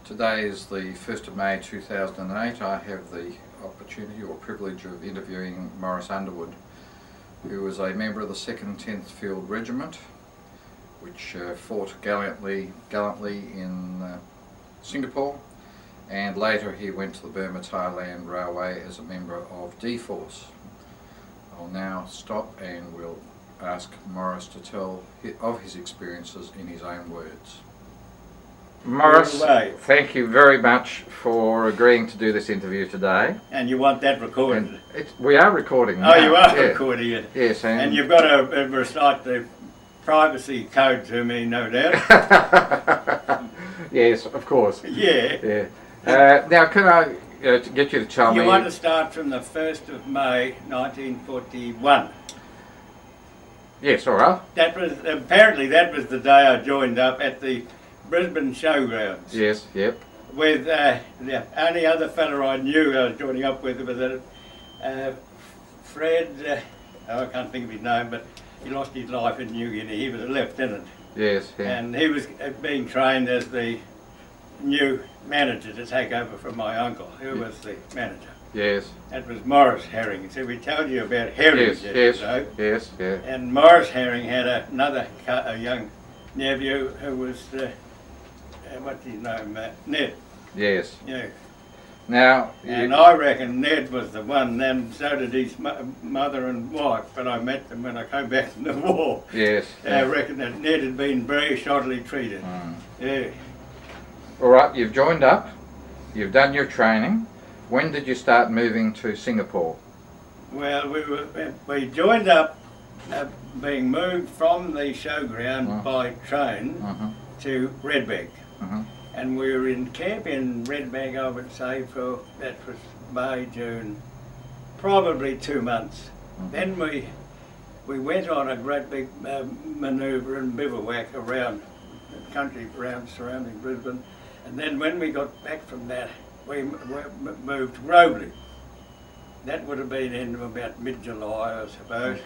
Today is the 1st of May 2008. I have the opportunity or privilege of interviewing Maurice Underwood, who was a member of the 2nd 10th Field Regiment, which fought gallantly in Singapore, and later he went to the Burma-Thailand Railway as a member of D Force. I'll now stop and we'll ask Maurice to tell of his experiences in his own words. Maurice, thank you very much for agreeing to do this interview today. And you want that recorded? We are recording now. Oh, you are recording it? Yes. And you've got to recite the privacy code to me, no doubt? Yes, of course. Yeah. Now, can I get you to tell me... You want to start from the 1st of May 1941? Yes, all right. Apparently that was the day I joined up at the Brisbane Showgrounds. Yes, yep. With the only other fella I knew I was joining up with was Fred, I can't think of his name, but he lost his life in New Guinea. He was a lieutenant. Yes, yeah. And he was being trained as the new manager to take over from my uncle, who was the manager. Yes. That was Maurice Herring. So we told you about Herring yesterday. Yes. And Maurice Herring had a young nephew who was, what's his name, Ned. Yes. Yeah. Now, and I reckon Ned was the one, and so did his mother and wife, but I met them when I came back from the war. Yes. I reckon that Ned had been very shoddily treated. Yeah. All right, you've joined up, you've done your training. When did you start moving to Singapore? Well, we joined up being moved from the showground by train to Redbank. And we were in camp in Redbank, I would say, that was May, June, probably 2 months. Then we went on a great big manoeuvre and bivouac around the country surrounding Brisbane. And then when we got back from that, we moved to Robley. That would have been in about mid-July, I suppose.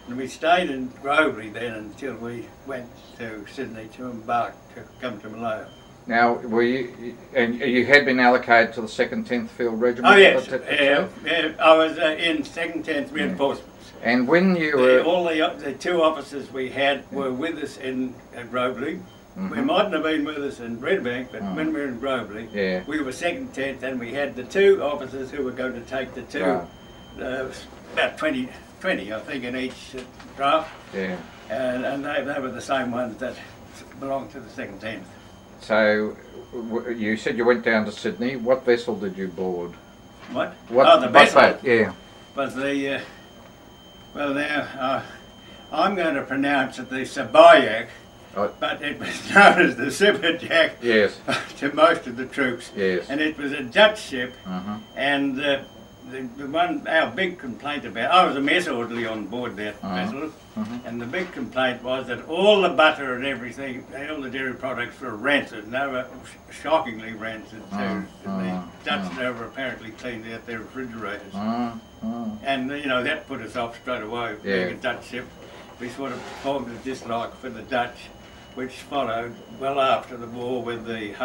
And we stayed in Robley then until we went to Sydney to embark to come to Malaya. Now, you had been allocated to the 2nd 10th Field Regiment? Oh yes, I was in 2nd 10th reinforcements. And when you were... All the two officers we had were with us at Robley. We mightn't have been with us in Redbank, but when we were in Robley, we were 2nd 10th, and we had the two officers who were going to take the two, about 20 I think in each draft, and they were the same ones that belonged to the 2nd 10th. So, you said you went down to Sydney. What vessel did you board? What? The vessel? Boat? Yeah. Was the, well now, I'm going to pronounce it the Sabayak, but it was known as the Sibberjack to most of the troops. Yes. And it was a Dutch ship, and the one, our big complaint about, I was a mess orderly on board that vessel, and the big complaint was that all the butter and everything, all the dairy products were rancid, and they were shockingly rancid too. The Dutch never apparently cleaned out their refrigerators. And you know, that put us off straight away, being a Dutch ship. We sort of formed a dislike for the Dutch, which followed well after the war with the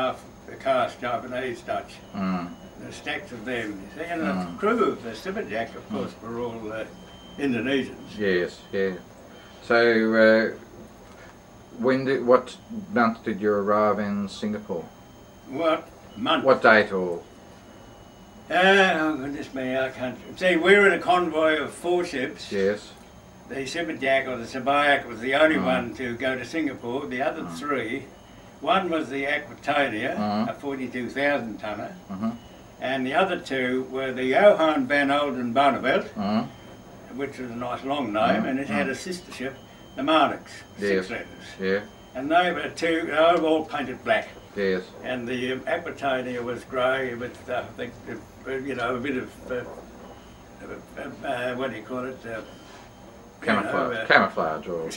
caste Japanese Dutch. The stacks of them. And the crew of the Sibberjack, of course, were all Indonesians. Yes. So, what month did you arrive in Singapore? What month? What date or? Oh goodness me, I can't. See, we were in a convoy of 4 ships. Yes. The Sibberjack or the Sabayak was the only one to go to Singapore. The other 3, one was the Aquitania, a 42,000 tonner. And the other 2 were the Johan van Olden Bonneveld, which was a nice long name, and it had a sister ship, the Marnix, 6 letters. Yeah. And they were all painted black. Yes. And the Aquitania was grey with, I think, you know, a bit of, what do you call it? Camouflage or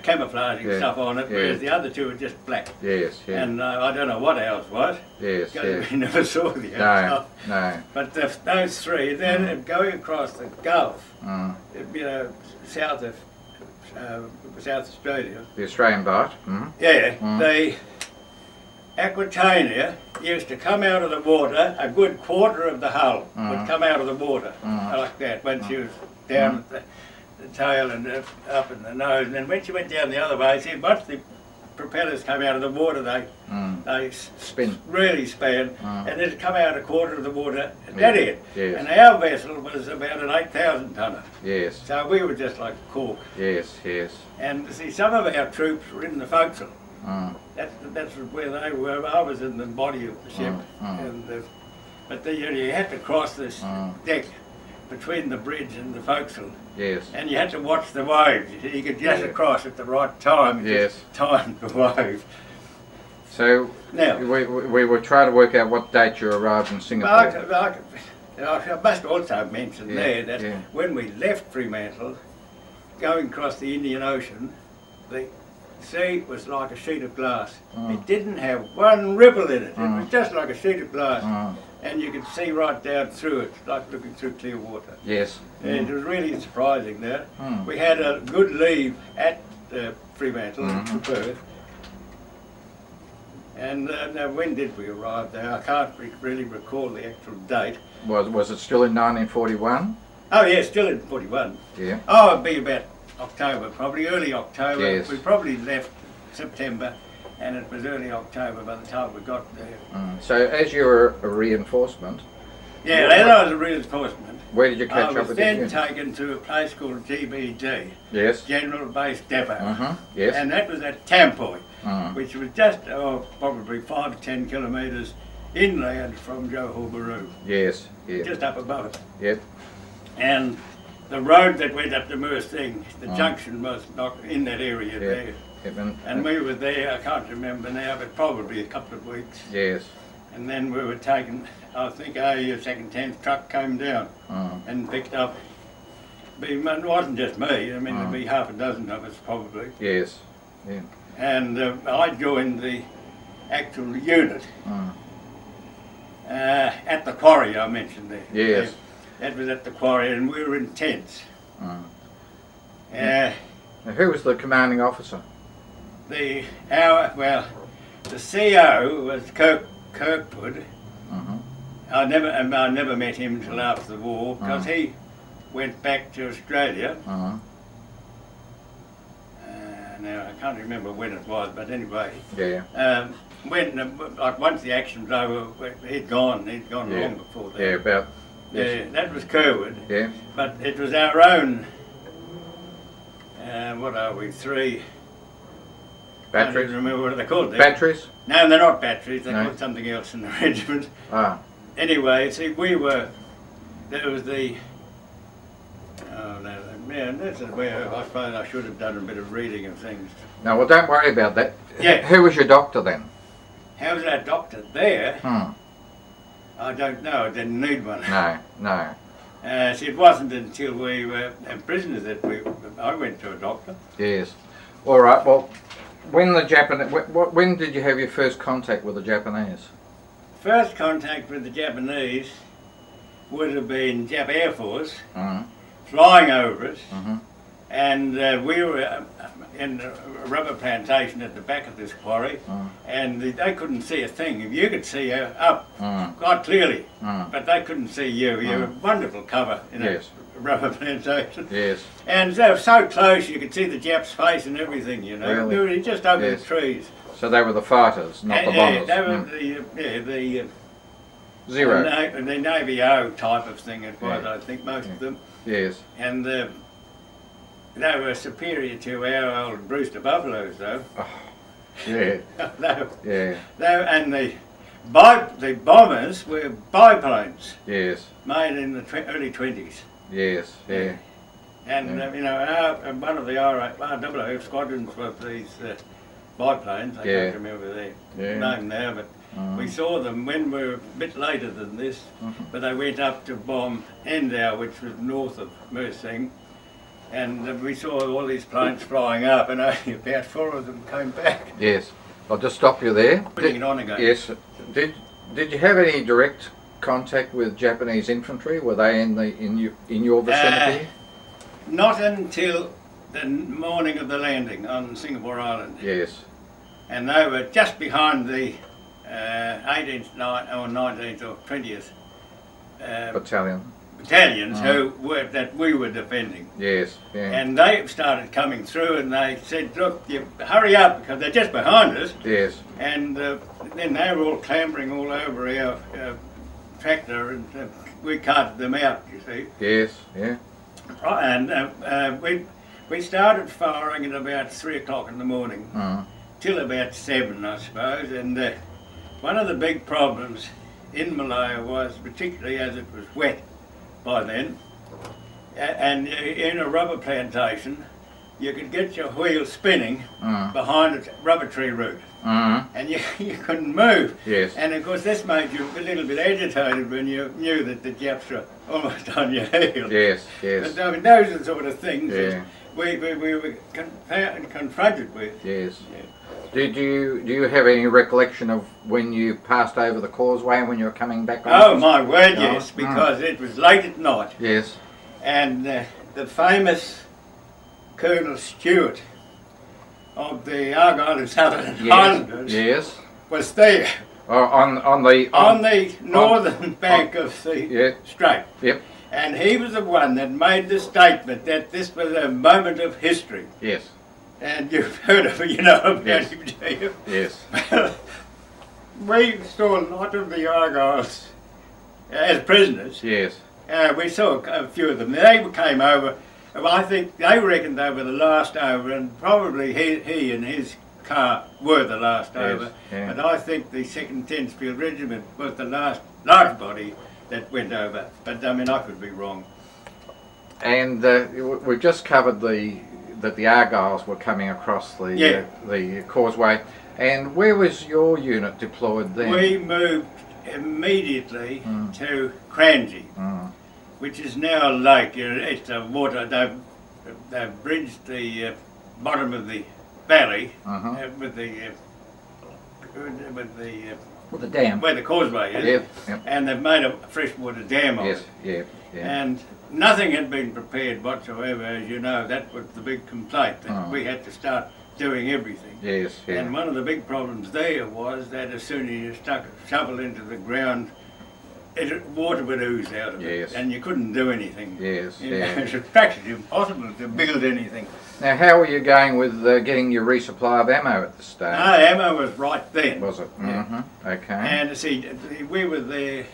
camouflaging stuff on it, whereas the other 2 were just black. Yes. And I don't know what ours was. Yes. We never saw the other stuff. No. But those 3, then going across the Gulf, you know, south of South Australia. The Australian Bight. They Aquitania used to come out of the water, a good quarter of the hull would come out of the water, like that, when she was down at the tail and up in the nose. And then when she went down the other way, see, once the propellers come out of the water, they spin, really span, and it'd come out a quarter of the water at that end. Yes. And our vessel was about an 8,000 tonner. Yes. So we were just like a cork. Yes, yes. And see, some of our troops were in the forecastle. That's where they were. I was in the body of the ship, but you had to cross this deck between the bridge and the forecastle. Yes. And you had to watch the waves. You could just across at the right time. Yes. Time the wave. So now we were trying to work out what date you arrived in Singapore. I must also mention there that when we left Fremantle, going across the Indian Ocean, the sea was like a sheet of glass. It didn't have one ripple in it. It was just like a sheet of glass. And you could see right down through it, like looking through clear water. Yes. And it was really surprising there. We had a good leave at Fremantle to Perth. And now when did we arrive there? I can't really recall the actual date. Was it still in 1941? Oh yeah, still in 41. Yeah. Oh, it'd be about October, probably early October. Yes. We probably left September, and it was early October by the time we got there. So as you were a reinforcement... Yeah, then I was a reinforcement. Where did you catch up with the I was then taken to a place called GBD. Yes. General Base Depot. Yes. And that was at Tamuang, which was just probably 5 to 10 kilometres inland from Johor Bahru. Yes. Yeah. Just up above it. Yep. And the road that went up to Mersing, the junction was not in that area there. And we were there, I can't remember now, but probably a couple of weeks. Yes. And then we were taken, I think a 2nd 10th truck came down and picked up. It wasn't just me, I mean there'd be half a dozen of us probably. Yes. Yeah. And I joined the actual unit at the Quarry I mentioned there. Yes. That was at the Quarry, and we were in tents. Now, who was the commanding officer? The CO was Kirkwood. I never met him until after the war, because he went back to Australia. Now I can't remember when it was, but anyway. Yeah. Once the action was over, he'd gone long before that. Yeah, about. Yes. Yeah, that was Kerwood. Yeah. But it was our own, what are we, 3... Batteries? I don't remember what they're called. Batteries? No, they're not batteries, they're called something else in the regiment. Anyway, see, there was the... Oh no, man, this is where I suppose I should have done a bit of reading of things. No, well don't worry about that. Yeah. Who was your doctor then? How was our doctor there? I don't know, I didn't need one. No. See, it wasn't until we were prisoners that I went to a doctor. Yes. All right, well, when did you have your first contact with the Japanese? First contact with the Japanese would have been Jap Air Force flying over us, and we were in a rubber plantation at the back of this quarry, and they couldn't see a thing. You could see up quite clearly, but they couldn't see you. You were wonderful cover in a rubber plantation. Yes. And they were so close you could see the Japs' face and everything, you know. Really? They were just over the trees. So they were the fighters, not the bombers. They were the Zero. The Navy O type of thing it was, I think, most of them. Yes. And they were superior to our old Brewster Buffaloes, though. Oh, yeah. And the bombers were biplanes. Yes. Made in the early 20s. Yes. Yeah. And you know, one of the RAAF squadrons was these biplanes. I can't remember their name now, but we saw them when we were a bit later than this. But they went up to bomb Endau, which was north of Mersing. And we saw all these planes flying up, and only about 4 of them came back. Yes. I'll just stop you there. Putting it on again. Yes. Did you have any direct contact with Japanese infantry? Were they in your vicinity? Not until the morning of the landing on Singapore Island. Yes. And they were just behind the 18th or 19th or 20th battalions that we were defending. Yes, yeah. And they started coming through and they said, look, you hurry up because they're just behind us. Yes. And then they were all clambering all over our tractor and we carted them out, you see. Yes, yeah. And we started firing at about 3 o'clock in the morning till about 7, I suppose. And one of the big problems in Malaya was, particularly as it was wet by then, and in a rubber plantation, you could get your wheel spinning behind a rubber tree root, and you couldn't move. Yes. And of course this made you a little bit agitated when you knew that the Japs were almost on your heels. Yes, yes. But I mean, those are the sort of things Yeah. that we were confronted with. Yes. Yeah. Do you have any recollection of when you passed over the causeway and when you were coming back on? Oh my word, yes, because it was late at night. Yes. And the famous Colonel Stewart of the Argyle and Southern Highlanders was there. On the northern bank of the strait. Yep. And he was the one that made the statement that this was a moment of history. Yes. And you've heard of it, you know, about him, do you? Yes. Well, we saw a lot of the Argyles as prisoners. Yes. We saw a few of them. They came over. I think they reckoned they were the last over, and probably he and his car were the last over. Yeah. But I think the 2nd 10th Field Regiment was the last large body that went over. But I mean, I could be wrong. And we've just covered that the Argyles were coming across the causeway. And where was your unit deployed then? We moved immediately to Kranji, which is now a lake. It's a water. They've bridged the bottom of the valley with the dam where the causeway is, and they've made a freshwater dam of it. Yeah. And nothing had been prepared whatsoever, as you know. That was the big complaint, that we had to start doing everything. Yes, yeah. And one of the big problems there was that as soon as you stuck a shovel into the ground, water would ooze out of it, and you couldn't do anything. Yes, It was practically impossible to build anything. Now, how were you going with getting your resupply of ammo at the stage? No, ammo was right then. Was it? Yeah. Okay. And see, we were there,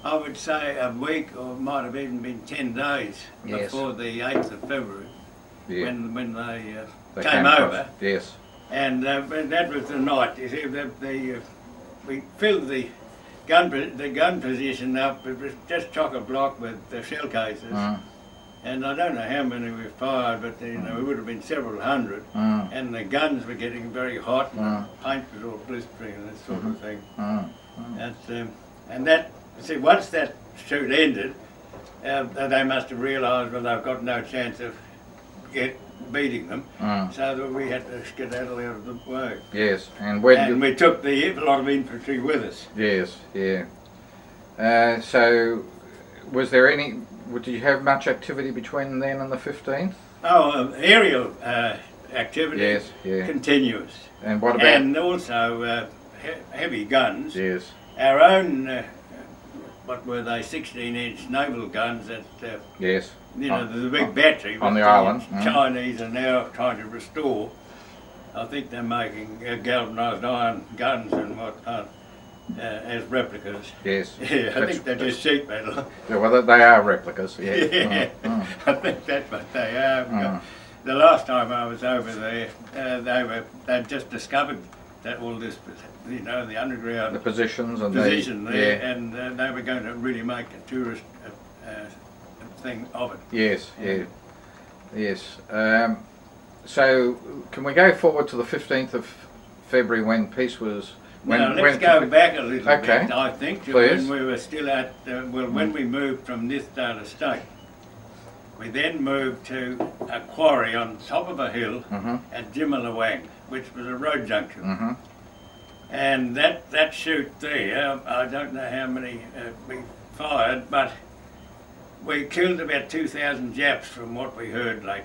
I would say a week, or it might have even been 10 days before the 8th of February, when they came over. Yes. And that was the night. You see, we filled the gun position up. It was just chock-a-block with shell cases. And I don't know how many we fired, but you know, it would have been several hundred. And the guns were getting very hot, and the paint was all blistering and this sort of thing. And that, see, once that shoot ended, they must have realised, well, they've got no chance of beating them, so that we had to skedaddle out of the way. Yes, and we took a lot of infantry with us. Yes, yeah. So, was there any? Did you have much activity between then and the 15th? Oh, aerial activity. Continuous. And what about? And also heavy guns. Yes. Our own, what were they? 16-inch naval guns that. You know, the big battery on the island. Chinese are now trying to restore. I think they're making galvanised iron guns and whatnot as replicas. Yes. Yeah, I think they're just sheet metal. Yeah, well, they are replicas. Yeah. I think that's what they are. The last time I was over there, they'd just discovered that all this, you know, the underground positions and there, and they were going to really make a tourist thing of it. Yes. So, can we go forward to the 15th of February when peace was? Let's go back a little bit, I think, to Please. when we were still at, when we moved from this Dale Estate. We then moved to a quarry on top of a hill at Jimalawang, which was a road junction. And that shoot there, I don't know how many we fired, but we killed about 2,000 Japs from what we heard later.